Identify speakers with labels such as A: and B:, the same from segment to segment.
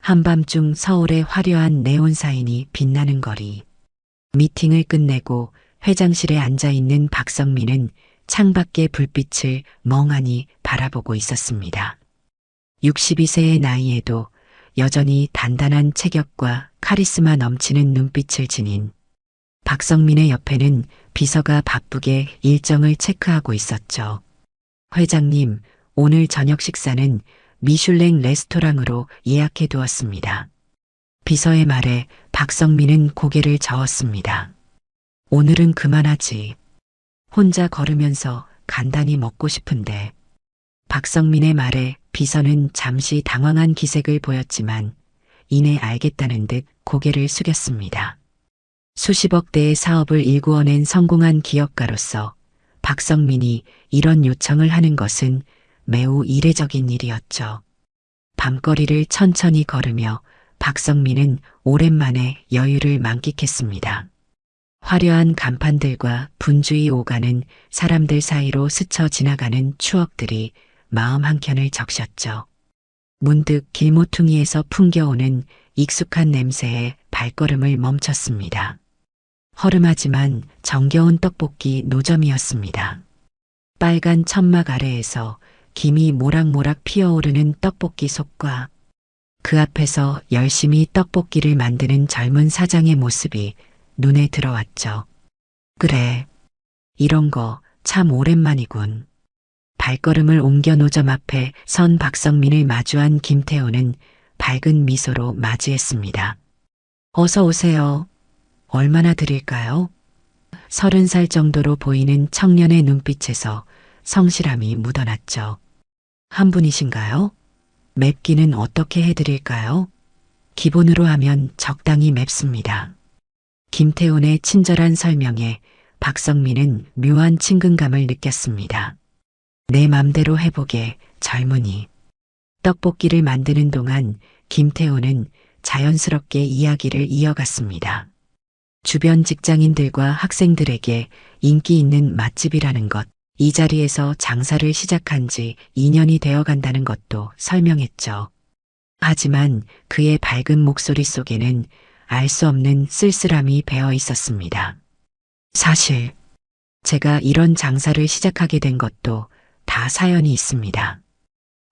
A: 한밤중 서울의 화려한 네온사인이 빛나는 거리. 미팅을 끝내고 회장실에 앉아있는 박성민은 창밖의 불빛을 멍하니 바라보고 있었습니다. 62세의 나이에도 여전히 단단한 체격과 카리스마 넘치는 눈빛을 지닌 박성민의 옆에는 비서가 바쁘게 일정을 체크하고 있었죠. 회장님, 오늘 저녁 식사는 미슐랭 레스토랑으로 예약해 두었습니다. 비서의 말에 박성민은 고개를 저었습니다. 오늘은 그만하지. 혼자 걸으면서 간단히 먹고 싶은데. 박성민의 말에 비서는 잠시 당황한 기색을 보였지만 이내 알겠다는 듯 고개를 숙였습니다. 수십억 대의 사업을 일구어낸 성공한 기업가로서 박성민이 이런 요청을 하는 것은 매우 이례적인 일이었죠. 밤거리를 천천히 걸으며 박성민은 오랜만에 여유를 만끽했습니다. 화려한 간판들과 분주히 오가는 사람들 사이로 스쳐 지나가는 추억들이 마음 한켠을 적셨죠. 문득 길모퉁이에서 풍겨오는 익숙한 냄새에 발걸음을 멈췄습니다. 허름하지만 정겨운 떡볶이 노점이었습니다. 빨간 천막 아래에서 김이 모락모락 피어오르는 떡볶이 속과 그 앞에서 열심히 떡볶이를 만드는 젊은 사장의 모습이 눈에 들어왔죠. 그래, 이런 거 참 오랜만이군. 발걸음을 옮겨 노점 앞에 선 박성민을 마주한 김태호는 밝은 미소로 맞이했습니다. 어서 오세요. 얼마나 드릴까요? 30살 정도로 보이는 청년의 눈빛에서 성실함이 묻어났죠. 한 분이신가요? 맵기는 어떻게 해드릴까요? 기본으로 하면 적당히 맵습니다. 김태훈의 친절한 설명에 박성민은 묘한 친근감을 느꼈습니다. 내 맘대로 해보게, 젊은이. 떡볶이를 만드는 동안 김태훈은 자연스럽게 이야기를 이어갔습니다. 주변 직장인들과 학생들에게 인기 있는 맛집이라는 것, 이 자리에서 장사를 시작한 지 2년이 되어 간다는 것도 설명했죠. 하지만 그의 밝은 목소리 속에는 알 수 없는 쓸쓸함이 배어 있었습니다. 사실 제가 이런 장사를 시작하게 된 것도 다 사연이 있습니다.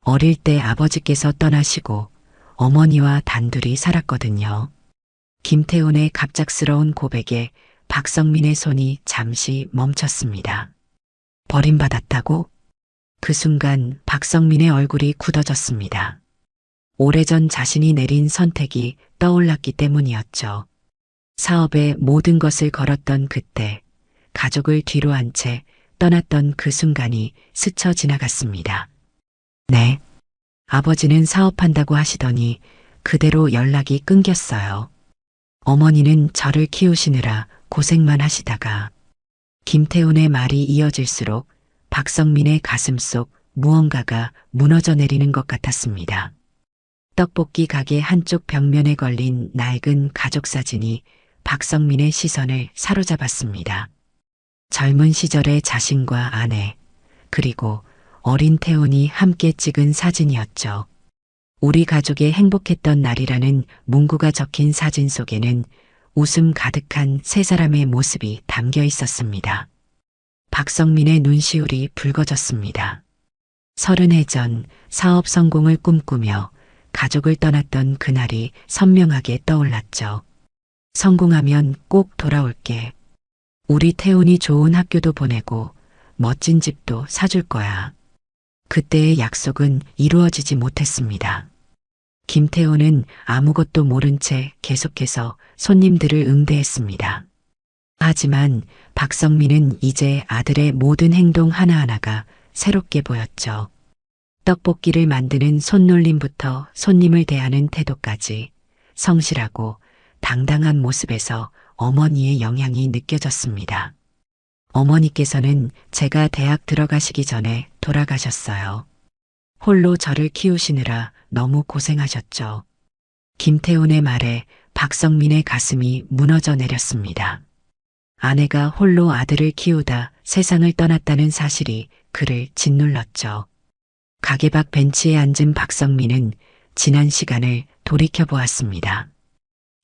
A: 어릴 때 아버지께서 떠나시고 어머니와 단둘이 살았거든요. 김태훈의 갑작스러운 고백에 박성민의 손이 잠시 멈췄습니다. 버림받았다고? 그 순간 박성민의 얼굴이 굳어졌습니다. 오래전 자신이 내린 선택이 떠올랐기 때문이었죠. 사업에 모든 것을 걸었던 그때, 가족을 뒤로 한 채 떠났던 그 순간이 스쳐 지나갔습니다. 네, 아버지는 사업한다고 하시더니 그대로 연락이 끊겼어요. 어머니는 저를 키우시느라 고생만 하시다가. 김태훈의 말이 이어질수록 박성민의 가슴 속 무언가가 무너져 내리는 것 같았습니다. 떡볶이 가게 한쪽 벽면에 걸린 낡은 가족 사진이 박성민의 시선을 사로잡았습니다. 젊은 시절의 자신과 아내, 그리고 어린 태훈이 함께 찍은 사진이었죠. 우리 가족의 행복했던 날이라는 문구가 적힌 사진 속에는 웃음 가득한 세 사람의 모습이 담겨 있었습니다. 박성민의 눈시울이 붉어졌습니다. 30해 전 사업 성공을 꿈꾸며 가족을 떠났던 그날이 선명하게 떠올랐죠. 성공하면 꼭 돌아올게. 우리 태훈이 좋은 학교도 보내고 멋진 집도 사줄 거야. 그때의 약속은 이루어지지 못했습니다. 김태훈은 아무것도 모른 채 계속해서 손님들을 응대했습니다. 하지만 박성민은 이제 아들의 모든 행동 하나하나가 새롭게 보였죠. 떡볶이를 만드는 손놀림부터 손님을 대하는 태도까지 성실하고 당당한 모습에서 어머니의 영향이 느껴졌습니다. 어머니께서는 제가 대학 들어가시기 전에 돌아가셨어요. 홀로 저를 키우시느라 너무 고생하셨죠. 김태훈의 말에 박성민의 가슴이 무너져 내렸습니다. 아내가 홀로 아들을 키우다 세상을 떠났다는 사실이 그를 짓눌렀죠. 가게 밖 벤치에 앉은 박성민은 지난 시간을 돌이켜보았습니다.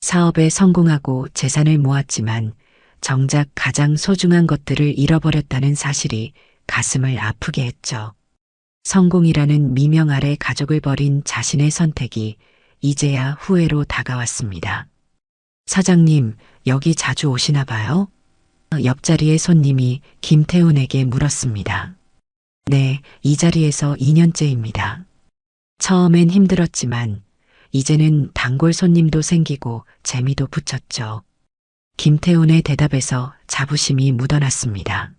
A: 사업에 성공하고 재산을 모았지만 정작 가장 소중한 것들을 잃어버렸다는 사실이 가슴을 아프게 했죠. 성공이라는 미명 아래 가족을 버린 자신의 선택이 이제야 후회로 다가왔습니다. 사장님, 여기 자주 오시나 봐요? 옆자리의 손님이 김태훈에게 물었습니다. 네, 이 자리에서 2년째입니다. 처음엔 힘들었지만 이제는 단골 손님도 생기고 재미도 붙였죠. 김태훈의 대답에서 자부심이 묻어났습니다.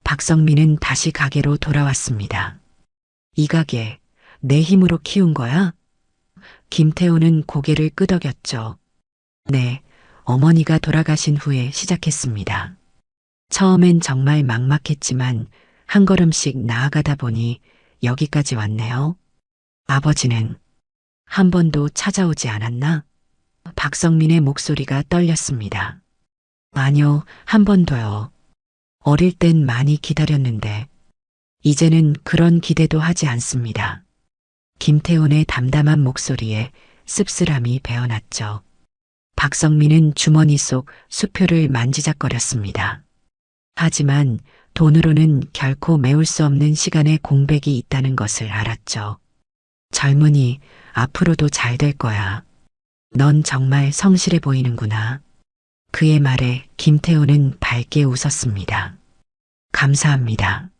A: 박성민은 다시 가게로 돌아왔습니다. 이 가게 내 힘으로 키운 거야? 김태훈은 고개를 끄덕였죠. 네, 어머니가 돌아가신 후에 시작했습니다. 처음엔 정말 막막했지만 한 걸음씩 나아가다 보니 여기까지 왔네요. 아버지는 한 번도 찾아오지 않았나? 박성민의 목소리가 떨렸습니다. 아니요, 한 번도요. 어릴 땐 많이 기다렸는데 이제는 그런 기대도 하지 않습니다. 김태훈의 담담한 목소리에 씁쓸함이 배어났죠. 박성민은 주머니 속 수표를 만지작거렸습니다. 하지만 돈으로는 결코 메울 수 없는 시간의 공백이 있다는 것을 알았죠. 젊은이, 앞으로도 잘 될 거야. 넌 정말 성실해 보이는구나. 그의 말에 김태훈은 밝게 웃었습니다. 감사합니다.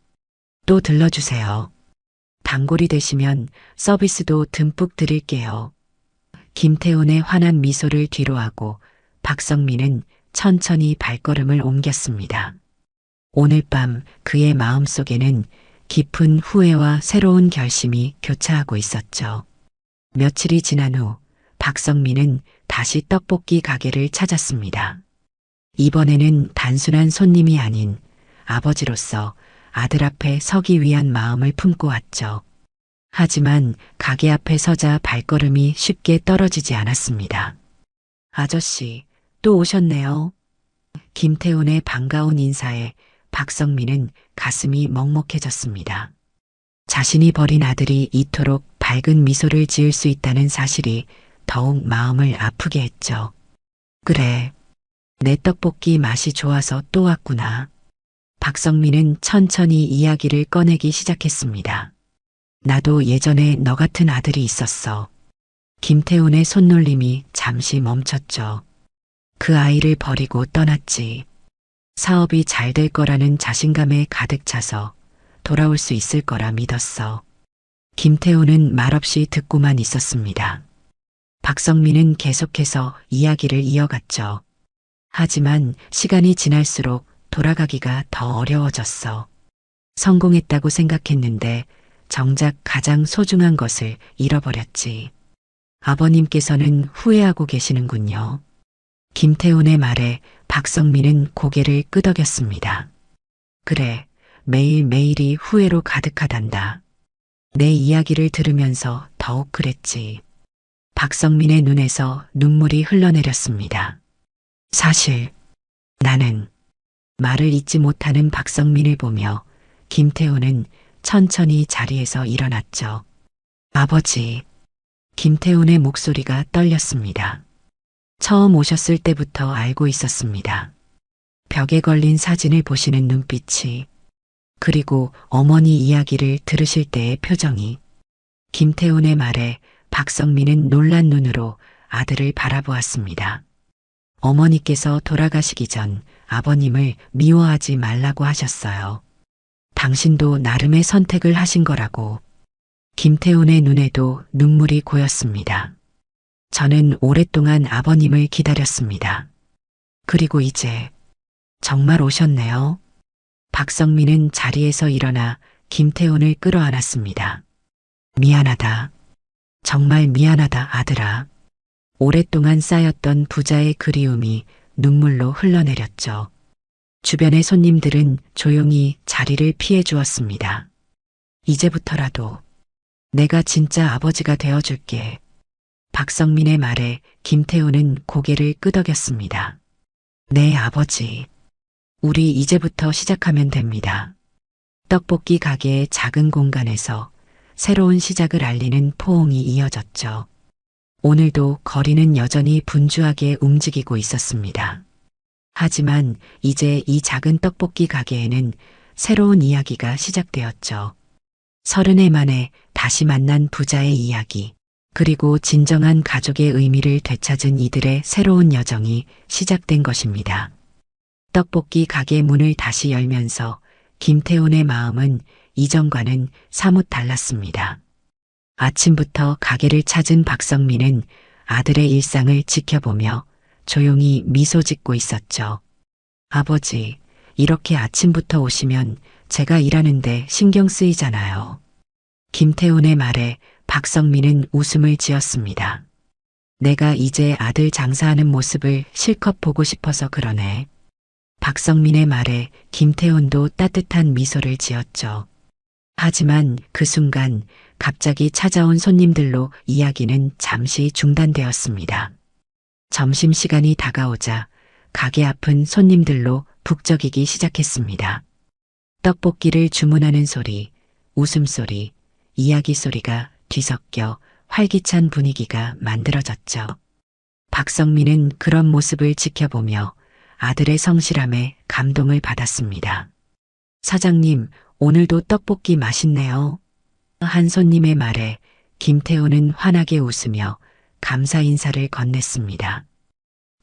A: 또 들러주세요. 단골이 되시면 서비스도 듬뿍 드릴게요. 김태훈의 환한 미소를 뒤로하고 박성민은 천천히 발걸음을 옮겼습니다. 오늘 밤 그의 마음속에는 깊은 후회와 새로운 결심이 교차하고 있었죠. 며칠이 지난 후 박성민은 다시 떡볶이 가게를 찾았습니다. 이번에는 단순한 손님이 아닌 아버지로서 아들 앞에 서기 위한 마음을 품고 왔죠. 하지만 가게 앞에 서자 발걸음이 쉽게 떨어지지 않았습니다. 아저씨, 또 오셨네요. 김태훈의 반가운 인사에 박성민은 가슴이 먹먹해졌습니다. 자신이 버린 아들이 이토록 밝은 미소를 지을 수 있다는 사실이 더욱 마음을 아프게 했죠. 그래, 내 떡볶이 맛이 좋아서 또 왔구나. 박성민은 천천히 이야기를 꺼내기 시작했습니다. 나도 예전에 너 같은 아들이 있었어. 김태훈의 손놀림이 잠시 멈췄죠. 그 아이를 버리고 떠났지. 사업이 잘 될 거라는 자신감에 가득 차서 돌아올 수 있을 거라 믿었어. 김태훈은 말없이 듣고만 있었습니다. 박성민은 계속해서 이야기를 이어갔죠. 하지만 시간이 지날수록 돌아가기가 더 어려워졌어. 성공했다고 생각했는데 정작 가장 소중한 것을 잃어버렸지. 아버님께서는 후회하고 계시는군요. 김태훈의 말에 박성민은 고개를 끄덕였습니다. 그래, 매일매일이 후회로 가득하단다. 내 이야기를 들으면서 더욱 그랬지. 박성민의 눈에서 눈물이 흘러내렸습니다. 사실 나는 말을 잇지 못하는 박성민을 보며 김태훈은 천천히 자리에서 일어났죠. 아버지, 김태훈의 목소리가 떨렸습니다. 처음 오셨을 때부터 알고 있었습니다. 벽에 걸린 사진을 보시는 눈빛이, 그리고 어머니 이야기를 들으실 때의 표정이. 김태훈의 말에 박성민은 놀란 눈으로 아들을 바라보았습니다. 어머니께서 돌아가시기 전 아버님을 미워하지 말라고 하셨어요. 당신도 나름의 선택을 하신 거라고. 김태훈의 눈에도 눈물이 고였습니다. 저는 오랫동안 아버님을 기다렸습니다. 그리고 이제 정말 오셨네요. 박성민은 자리에서 일어나 김태훈을 끌어안았습니다. 미안하다. 정말 미안하다, 아들아. 오랫동안 쌓였던 부자의 그리움이 눈물로 흘러내렸죠. 주변의 손님들은 조용히 자리를 피해 주었습니다. 이제부터라도 내가 진짜 아버지가 되어줄게. 박성민의 말에 김태훈은 고개를 끄덕였습니다. 네, 아버지. 우리 이제부터 시작하면 됩니다. 떡볶이 가게의 작은 공간에서 새로운 시작을 알리는 포옹이 이어졌죠. 오늘도 거리는 여전히 분주하게 움직이고 있었습니다. 하지만 이제 이 작은 떡볶이 가게에는 새로운 이야기가 시작되었죠. 30해 만에 다시 만난 부자의 이야기, 그리고 진정한 가족의 의미를 되찾은 이들의 새로운 여정이 시작된 것입니다. 떡볶이 가게 문을 다시 열면서 김태훈의 마음은 이전과는 사뭇 달랐습니다. 아침부터 가게를 찾은 박성민은 아들의 일상을 지켜보며 조용히 미소 짓고 있었죠. 아버지, 이렇게 아침부터 오시면 제가 일하는데 신경 쓰이잖아요. 김태훈의 말에 박성민은 웃음을 지었습니다. 내가 이제 아들 장사하는 모습을 실컷 보고 싶어서 그러네. 박성민의 말에 김태훈도 따뜻한 미소를 지었죠. 하지만 그 순간 갑자기 찾아온 손님들로 이야기는 잠시 중단되었습니다. 점심시간이 다가오자 가게 앞은 손님들로 북적이기 시작했습니다. 떡볶이를 주문하는 소리, 웃음소리, 이야기 소리가 뒤섞여 활기찬 분위기가 만들어졌죠. 박성민은 그런 모습을 지켜보며 아들의 성실함에 감동을 받았습니다. 사장님, 오늘도 떡볶이 맛있네요. 한 손님의 말에 김태호는 환하게 웃으며 감사 인사를 건넸습니다.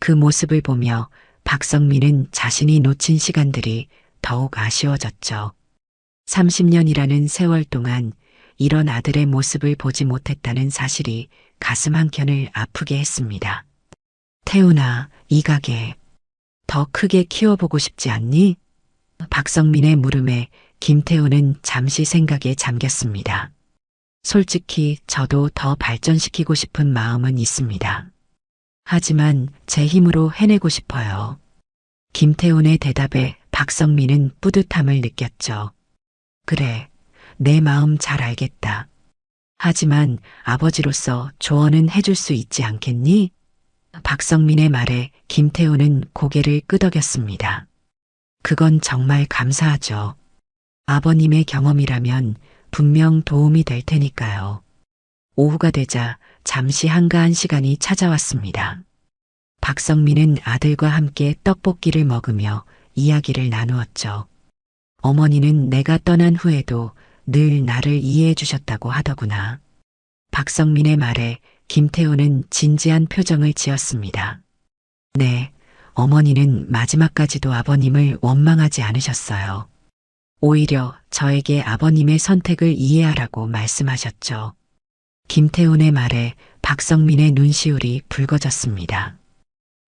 A: 그 모습을 보며 박성민은 자신이 놓친 시간들이 더욱 아쉬워졌죠. 30년이라는 세월 동안 이런 아들의 모습을 보지 못했다는 사실이 가슴 한켠을 아프게 했습니다. 태훈아, 이 가게 더 크게 키워보고 싶지 않니? 박성민의 물음에 김태훈은 잠시 생각에 잠겼습니다. 솔직히 저도 더 발전시키고 싶은 마음은 있습니다. 하지만 제 힘으로 해내고 싶어요. 김태훈의 대답에 박성민은 뿌듯함을 느꼈죠. 그래, 내 마음 잘 알겠다. 하지만 아버지로서 조언은 해줄 수 있지 않겠니? 박성민의 말에 김태훈은 고개를 끄덕였습니다. 그건 정말 감사하죠. 아버님의 경험이라면 분명 도움이 될 테니까요. 오후가 되자 잠시 한가한 시간이 찾아왔습니다. 박성민은 아들과 함께 떡볶이를 먹으며 이야기를 나누었죠. 어머니는 내가 떠난 후에도 늘 나를 이해해 주셨다고 하더구나. 박성민의 말에 김태훈은 진지한 표정을 지었습니다. 네, 어머니는 마지막까지도 아버님을 원망하지 않으셨어요. 오히려 저에게 아버님의 선택을 이해하라고 말씀하셨죠. 김태훈의 말에 박성민의 눈시울이 붉어졌습니다.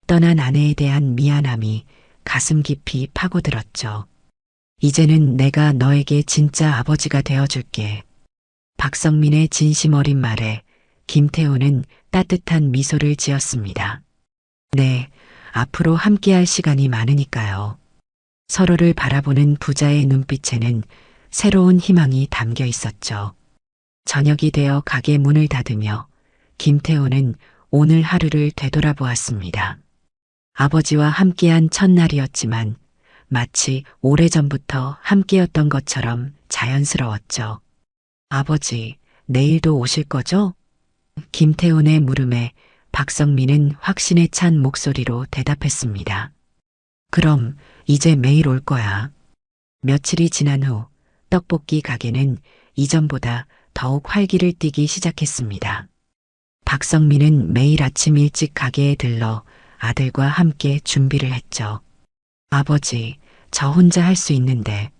A: 떠난 아내에 대한 미안함이 가슴 깊이 파고들었죠. 이제는 내가 너에게 진짜 아버지가 되어줄게. 박성민의 진심 어린 말에 김태훈은 따뜻한 미소를 지었습니다. 네, 앞으로 함께할 시간이 많으니까요. 서로를 바라보는 부자의 눈빛에는 새로운 희망이 담겨 있었죠. 저녁이 되어 가게 문을 닫으며 김태훈은 오늘 하루를 되돌아보았습니다. 아버지와 함께한 첫날이었지만 마치 오래전부터 함께였던 것처럼 자연스러웠죠. 아버지, 내일도 오실 거죠? 김태훈의 물음에 박성민은 확신에 찬 목소리로 대답했습니다. 그럼 이제 매일 올 거야. 며칠이 지난 후 떡볶이 가게는 이전보다 더욱 활기를 띠기 시작했습니다. 박성민은 매일 아침 일찍 가게에 들러 아들과 함께 준비를 했죠. 아버지, 저 혼자 할 수 있는데.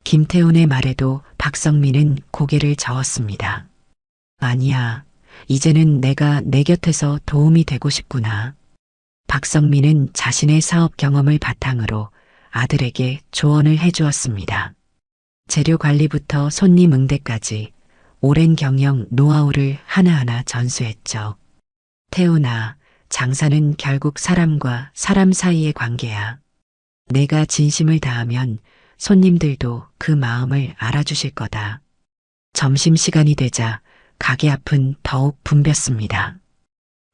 A: 김태훈의 말에도 박성민은 고개를 저었습니다. 아니야, 이제는 내가 내 곁에서 도움이 되고 싶구나. 박성민은 자신의 사업 경험을 바탕으로 아들에게 조언을 해주었습니다. 재료 관리부터 손님 응대까지 오랜 경영 노하우를 하나하나 전수했죠. 태훈아, 장사는 결국 사람과 사람 사이의 관계야. 내가 진심을 다하면 손님들도 그 마음을 알아주실 거다. 점심시간이 되자 가게 앞은 더욱 붐볐습니다.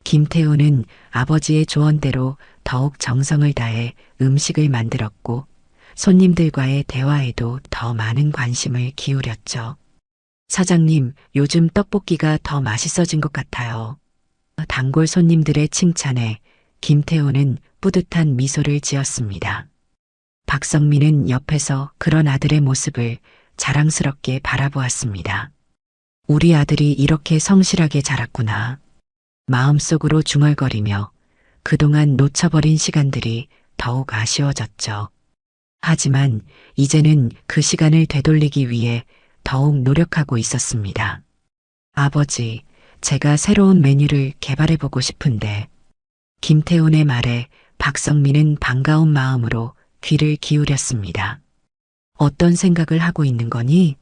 A: 김태훈은 아버지의 조언대로 더욱 정성을 다해 음식을 만들었고 손님들과의 대화에도 더 많은 관심을 기울였죠. 사장님, 요즘 떡볶이가 더 맛있어진 것 같아요. 단골 손님들의 칭찬에 김태호는 뿌듯한 미소를 지었습니다. 박성민은 옆에서 그런 아들의 모습을 자랑스럽게 바라보았습니다. 우리 아들이 이렇게 성실하게 자랐구나. 마음속으로 중얼거리며 그동안 놓쳐버린 시간들이 더욱 아쉬워졌죠. 하지만 이제는 그 시간을 되돌리기 위해 더욱 노력하고 있었습니다. 아버지, 제가 새로운 메뉴를 개발해보고 싶은데. 김태훈의 말에 박성민은 반가운 마음으로 귀를 기울였습니다. 어떤 생각을 하고 있는 거니?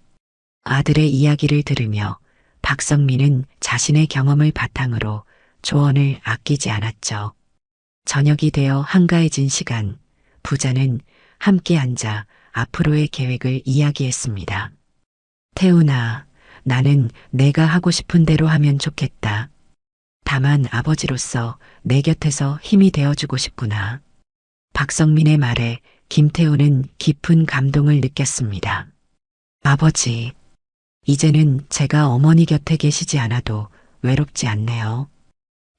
A: 아들의 이야기를 들으며 박성민은 자신의 경험을 바탕으로 조언을 아끼지 않았죠. 저녁이 되어 한가해진 시간, 부자는 함께 앉아 앞으로의 계획을 이야기했습니다. 태훈아, 나는 내가 하고 싶은 대로 하면 좋겠다. 다만 아버지로서 내 곁에서 힘이 되어주고 싶구나. 박성민의 말에 김태훈은 깊은 감동을 느꼈습니다. 아버지, 이제는 제가 어머니 곁에 계시지 않아도 외롭지 않네요.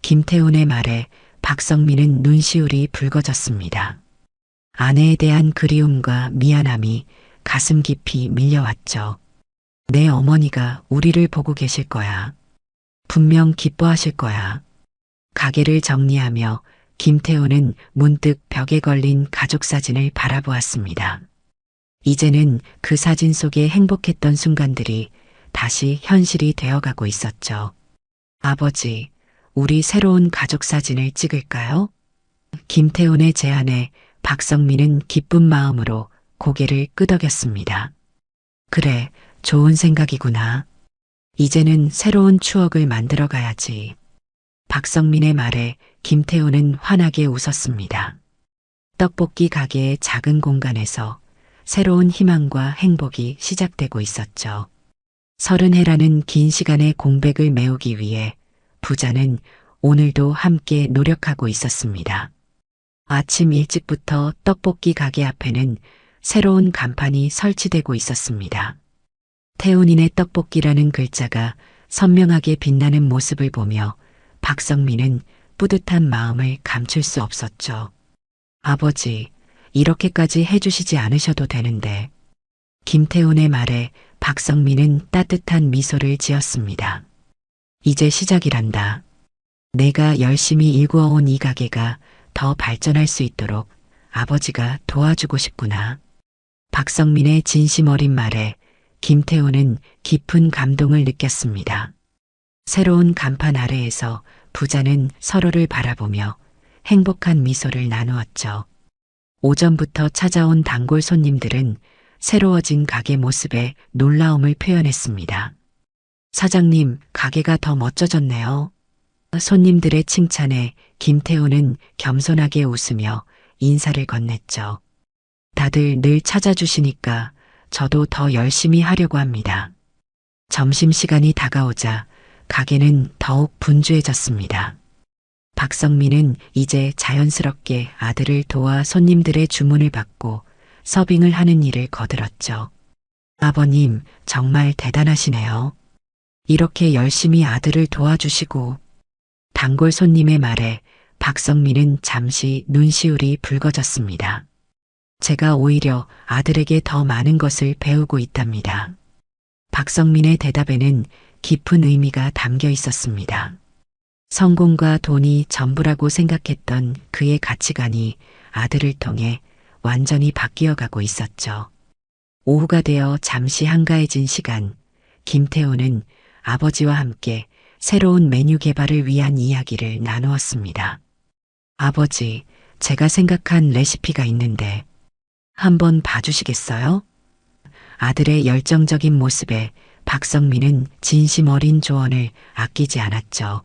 A: 김태훈의 말에 박성민은 눈시울이 붉어졌습니다. 아내에 대한 그리움과 미안함이 가슴 깊이 밀려왔죠. 내 어머니가 우리를 보고 계실 거야. 분명 기뻐하실 거야. 가게를 정리하며 김태호는 문득 벽에 걸린 가족 사진을 바라보았습니다. 이제는 그 사진 속에 행복했던 순간들이 다시 현실이 되어가고 있었죠. 아버지, 우리 새로운 가족 사진을 찍을까요? 김태훈의 제안에 박성민은 기쁜 마음으로 고개를 끄덕였습니다. 그래, 좋은 생각이구나. 이제는 새로운 추억을 만들어 가야지. 박성민의 말에 김태훈은 환하게 웃었습니다. 떡볶이 가게의 작은 공간에서 새로운 희망과 행복이 시작되고 있었죠. 30해라는 긴 시간의 공백을 메우기 위해 부자는 오늘도 함께 노력하고 있었습니다. 아침 일찍부터 떡볶이 가게 앞에는 새로운 간판이 설치되고 있었습니다. 태훈이네 떡볶이라는 글자가 선명하게 빛나는 모습을 보며 박성민은 뿌듯한 마음을 감출 수 없었죠. 아버지, 이렇게까지 해주시지 않으셔도 되는데. 김태훈의 말에 박성민은 따뜻한 미소를 지었습니다. 이제 시작이란다. 내가 열심히 일구어온 이 가게가 더 발전할 수 있도록 아버지가 도와주고 싶구나. 박성민의 진심 어린 말에 김태훈은 깊은 감동을 느꼈습니다. 새로운 간판 아래에서 부자는 서로를 바라보며 행복한 미소를 나누었죠. 오전부터 찾아온 단골 손님들은 새로워진 가게 모습에 놀라움을 표현했습니다. 사장님, 가게가 더 멋져졌네요. 손님들의 칭찬에 김태훈은 겸손하게 웃으며 인사를 건넸죠. 다들 늘 찾아주시니까 저도 더 열심히 하려고 합니다. 점심시간이 다가오자 가게는 더욱 분주해졌습니다. 박성민은 이제 자연스럽게 아들을 도와 손님들의 주문을 받고 서빙을 하는 일을 거들었죠. 아버님, 정말 대단하시네요. 이렇게 열심히 아들을 도와주시고. 단골 손님의 말에 박성민은 잠시 눈시울이 붉어졌습니다. 제가 오히려 아들에게 더 많은 것을 배우고 있답니다. 박성민의 대답에는 깊은 의미가 담겨 있었습니다. 성공과 돈이 전부라고 생각했던 그의 가치관이 아들을 통해 완전히 바뀌어 가고 있었죠. 오후가 되어 잠시 한가해진 시간, 김태호는 아버지와 함께 새로운 메뉴 개발을 위한 이야기를 나누었습니다. 아버지, 제가 생각한 레시피가 있는데 한번 봐주시겠어요? 아들의 열정적인 모습에 박성민은 진심 어린 조언을 아끼지 않았죠.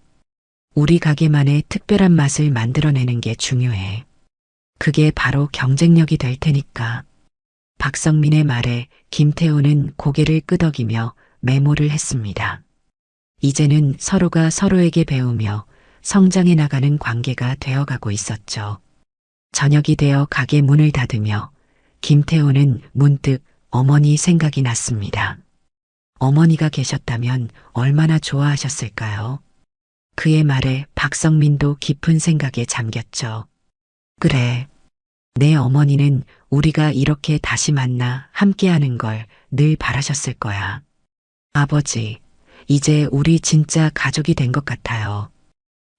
A: 우리 가게만의 특별한 맛을 만들어내는 게 중요해. 그게 바로 경쟁력이 될 테니까. 박성민의 말에 김태호는 고개를 끄덕이며 메모를 했습니다. 이제는 서로가 서로에게 배우며 성장해 나가는 관계가 되어가고 있었죠. 저녁이 되어 가게 문을 닫으며 김태호는 문득 어머니 생각이 났습니다. 어머니가 계셨다면 얼마나 좋아하셨을까요? 그의 말에 박성민도 깊은 생각에 잠겼죠. 그래. 내 어머니는 우리가 이렇게 다시 만나 함께하는 걸 늘 바라셨을 거야. 아버지, 이제 우리 진짜 가족이 된 것 같아요.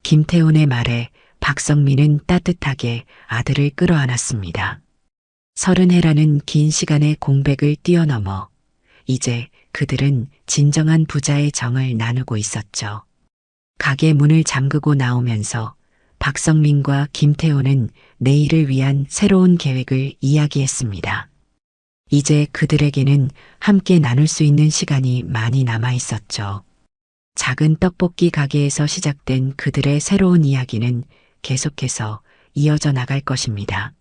A: 김태훈의 말에 박성민은 따뜻하게 아들을 끌어안았습니다. 30해라는 긴 시간의 공백을 뛰어넘어 이제 그들은 진정한 부자의 정을 나누고 있었죠. 가게 문을 잠그고 나오면서 박성민과 김태호는 내일을 위한 새로운 계획을 이야기했습니다. 이제 그들에게는 함께 나눌 수 있는 시간이 많이 남아 있었죠. 작은 떡볶이 가게에서 시작된 그들의 새로운 이야기는 계속해서 이어져 나갈 것입니다.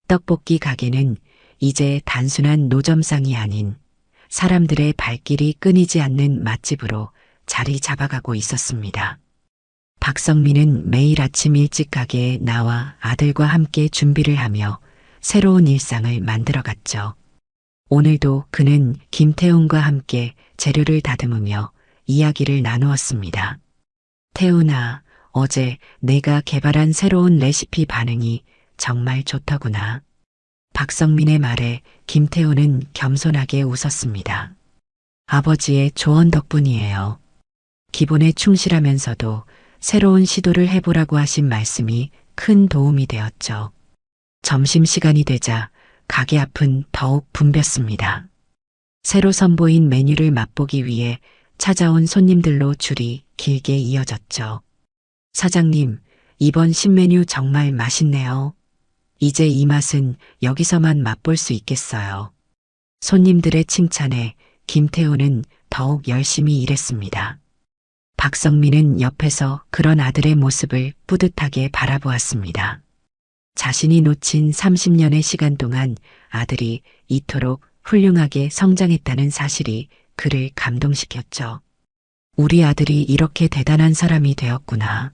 A: 떡볶이 가게는 이제 단순한 노점상이 아닌 사람들의 발길이 끊이지 않는 맛집으로 자리 잡아가고 있었습니다. 박성민은 매일 아침 일찍 가게에 나와 아들과 함께 준비를 하며 새로운 일상을 만들어갔죠. 오늘도 그는 김태훈과 함께 재료를 다듬으며 이야기를 나누었습니다. 태훈아, 어제 내가 개발한 새로운 레시피 반응이 정말 좋더구나. 박성민의 말에 김태훈은 겸손하게 웃었습니다. 아버지의 조언 덕분이에요. 기본에 충실하면서도 새로운 시도를 해보라고 하신 말씀이 큰 도움이 되었죠. 점심시간이 되자 가게 앞은 더욱 붐볐습니다. 새로 선보인 메뉴를 맛보기 위해 찾아온 손님들로 줄이 길게 이어졌죠. 사장님, 이번 신메뉴 정말 맛있네요. 이제 이 맛은 여기서만 맛볼 수 있겠어요. 손님들의 칭찬에 김태호는 더욱 열심히 일했습니다. 박성민은 옆에서 그런 아들의 모습을 뿌듯하게 바라보았습니다. 자신이 놓친 30년의 시간 동안 아들이 이토록 훌륭하게 성장했다는 사실이 그를 감동시켰죠. 우리 아들이 이렇게 대단한 사람이 되었구나.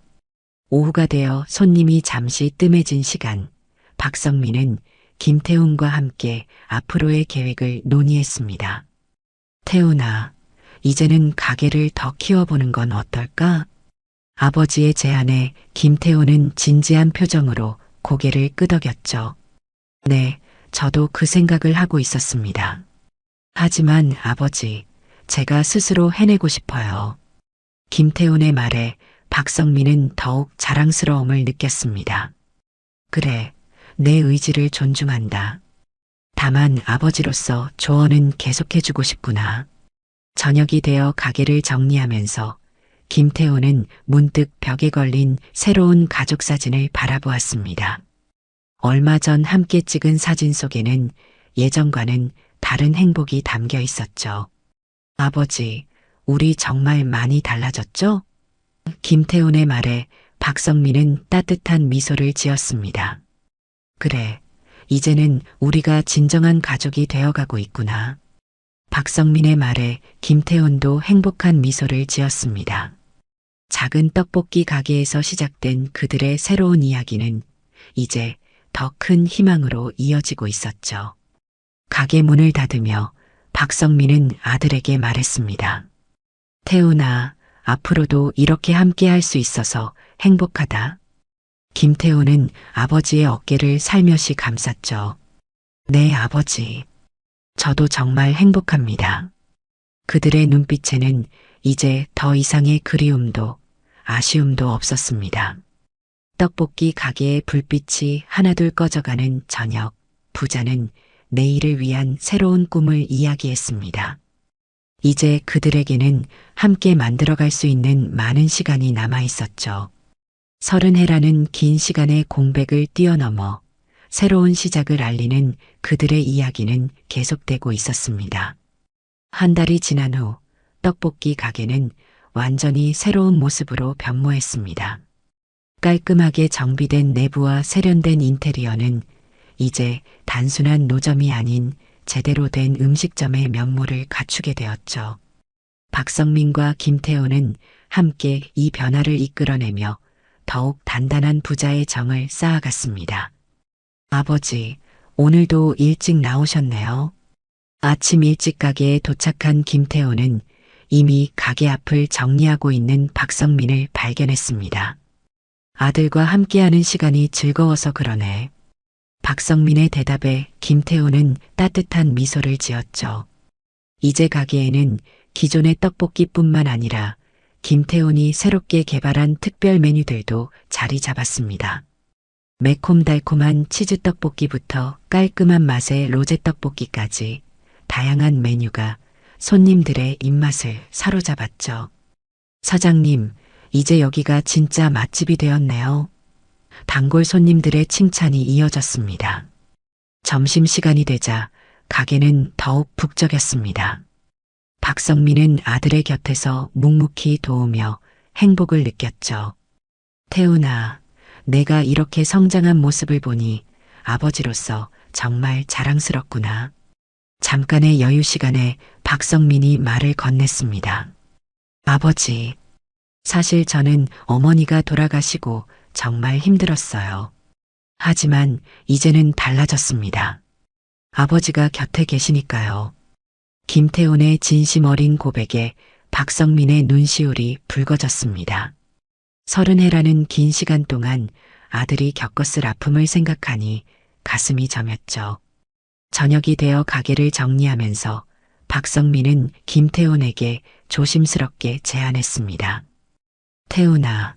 A: 오후가 되어 손님이 잠시 뜸해진 시간, 박성민은 김태훈과 함께 앞으로의 계획을 논의했습니다. 태훈아, 이제는 가게를 더 키워보는 건 어떨까? 아버지의 제안에 김태훈은 진지한 표정으로 고개를 끄덕였죠. 네, 저도 그 생각을 하고 있었습니다. 하지만 아버지, 제가 스스로 해내고 싶어요. 김태훈의 말에 박성민은 더욱 자랑스러움을 느꼈습니다. 그래, 내 의지를 존중한다. 다만 아버지로서 조언은 계속해주고 싶구나. 저녁이 되어 가게를 정리하면서 김태호는 문득 벽에 걸린 새로운 가족 사진을 바라보았습니다. 얼마 전 함께 찍은 사진 속에는 예전과는 다른 행복이 담겨 있었죠. 아버지, 우리 정말 많이 달라졌죠? 김태훈의 말에 박성민은 따뜻한 미소를 지었습니다. 그래, 이제는 우리가 진정한 가족이 되어가고 있구나. 박성민의 말에 김태훈도 행복한 미소를 지었습니다. 작은 떡볶이 가게에서 시작된 그들의 새로운 이야기는 이제 더 큰 희망으로 이어지고 있었죠. 가게 문을 닫으며 박성민은 아들에게 말했습니다. 태훈아, 앞으로도 이렇게 함께 할 수 있어서 행복하다. 김태훈은 아버지의 어깨를 살며시 감쌌죠. 네, 아버지. 저도 정말 행복합니다. 그들의 눈빛에는 이제 더 이상의 그리움도 아쉬움도 없었습니다. 떡볶이 가게의 불빛이 하나둘 꺼져가는 저녁, 부자는 내일을 위한 새로운 꿈을 이야기했습니다. 이제 그들에게는 함께 만들어갈 수 있는 많은 시간이 남아 있었죠. 30해라는 긴 시간의 공백을 뛰어넘어 새로운 시작을 알리는 그들의 이야기는 계속되고 있었습니다. 한 달이 지난 후 떡볶이 가게는 완전히 새로운 모습으로 변모했습니다. 깔끔하게 정비된 내부와 세련된 인테리어는 이제 단순한 노점이 아닌 제대로 된 음식점의 면모를 갖추게 되었죠. 박성민과 김태호는 함께 이 변화를 이끌어내며 더욱 단단한 부자의 정을 쌓아갔습니다. 아버지, 오늘도 일찍 나오셨네요. 아침 일찍 가게에 도착한 김태호는 이미 가게 앞을 정리하고 있는 박성민을 발견했습니다. 아들과 함께하는 시간이 즐거워서 그러네. 박성민의 대답에 김태호는 따뜻한 미소를 지었죠. 이제 가게에는 기존의 떡볶이뿐만 아니라 김태훈이 새롭게 개발한 특별 메뉴들도 자리 잡았습니다. 매콤달콤한 치즈떡볶이부터 깔끔한 맛의 로제떡볶이까지 다양한 메뉴가 손님들의 입맛을 사로잡았죠. 사장님, 이제 여기가 진짜 맛집이 되었네요. 단골 손님들의 칭찬이 이어졌습니다. 점심시간이 되자 가게는 더욱 북적였습니다. 박성민은 아들의 곁에서 묵묵히 도우며 행복을 느꼈죠. 태훈아, 내가 이렇게 성장한 모습을 보니 아버지로서 정말 자랑스럽구나. 잠깐의 여유 시간에 박성민이 말을 건넸습니다. 아버지, 사실 저는 어머니가 돌아가시고 정말 힘들었어요. 하지만 이제는 달라졌습니다. 아버지가 곁에 계시니까요. 김태훈의 진심 어린 고백에 박성민의 눈시울이 붉어졌습니다. 30해라는 긴 시간 동안 아들이 겪었을 아픔을 생각하니 가슴이 저몄죠. 저녁이 되어 가게를 정리하면서 박성민은 김태훈에게 조심스럽게 제안했습니다. 태훈아,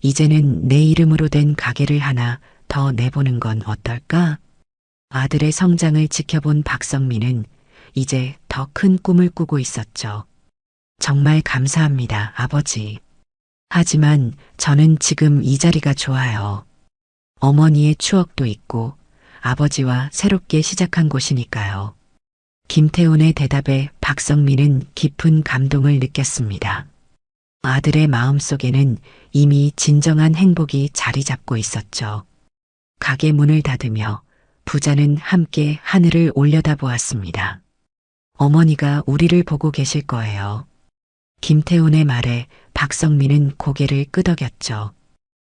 A: 이제는 내 이름으로 된 가게를 하나 더 내보는 건 어떨까? 아들의 성장을 지켜본 박성민은 이제 더 큰 꿈을 꾸고 있었죠. 정말 감사합니다, 아버지. 하지만 저는 지금 이 자리가 좋아요. 어머니의 추억도 있고 아버지와 새롭게 시작한 곳이니까요. 김태훈의 대답에 박성민은 깊은 감동을 느꼈습니다. 아들의 마음속에는 이미 진정한 행복이 자리 잡고 있었죠. 가게 문을 닫으며 부자는 함께 하늘을 올려다보았습니다. 어머니가 우리를 보고 계실 거예요. 김태훈의 말에 박성민은 고개를 끄덕였죠.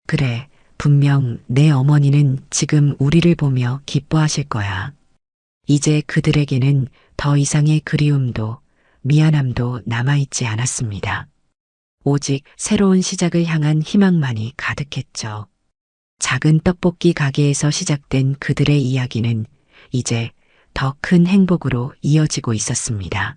A: 그래, 분명 내 어머니는 지금 우리를 보며 기뻐하실 거야. 이제 그들에게는 더 이상의 그리움도 미안함도 남아있지 않았습니다. 오직 새로운 시작을 향한 희망만이 가득했죠. 작은 떡볶이 가게에서 시작된 그들의 이야기는 이제 더 큰 행복으로 이어지고 있었습니다.